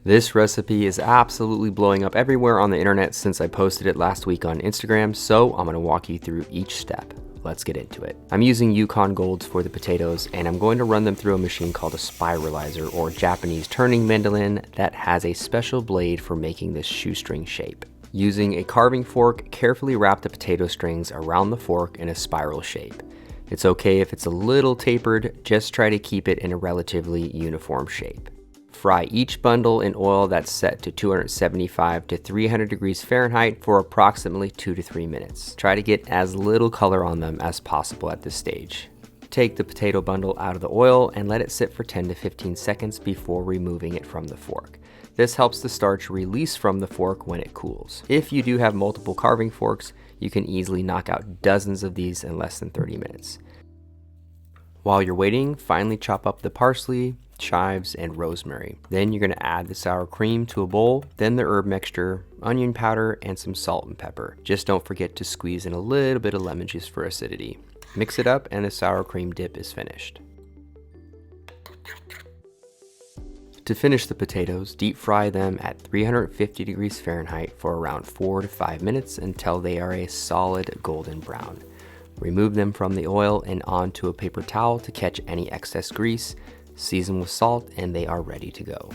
This recipe is absolutely blowing up everywhere on the internet since I posted it last week on Instagram, so I'm going to walk you through each step. Let's get into it. I'm using Yukon Golds for the potatoes, and I'm going to run them through a machine called a spiralizer, or Japanese turning mandolin, that has a special blade for making this shoestring shape. Using a carving fork, carefully wrap the potato strings around the fork in a spiral shape. It's okay if it's a little tapered, just try to keep it in a relatively uniform shape. Fry each bundle in oil that's set to 275 to 300 degrees Fahrenheit for approximately 2 to 3 minutes. Try to get as little color on them as possible at this stage. Take the potato bundle out of the oil and let it sit for 10 to 15 seconds before removing it from the fork. This helps the starch release from the fork when it cools. If you do have multiple carving forks, you can easily knock out dozens of these in less than 30 minutes. While you're waiting, finely chop up the parsley, chives, and rosemary. Then you're going to add the sour cream to a bowl, then the herb mixture, onion powder, and some salt and pepper. Just don't forget to squeeze in a little bit of lemon juice for acidity. Mix it up and the sour cream dip is finished. To finish the potatoes, deep fry them at 350 degrees Fahrenheit for around 4 to 5 minutes until they are a solid golden brown. Remove them from the oil and onto a paper towel to catch any excess grease. Season with salt and they are ready to go.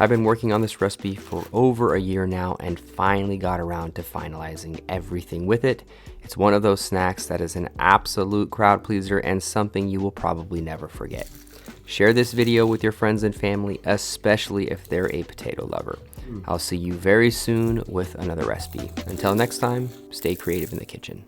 I've been working on this recipe for over a year now and finally got around to finalizing everything with it. It's one of those snacks that is an absolute crowd pleaser and something you will probably never forget. Share this video with your friends and family, especially if they're a potato lover. I'll see you very soon with another recipe. Until next time, stay creative in the kitchen.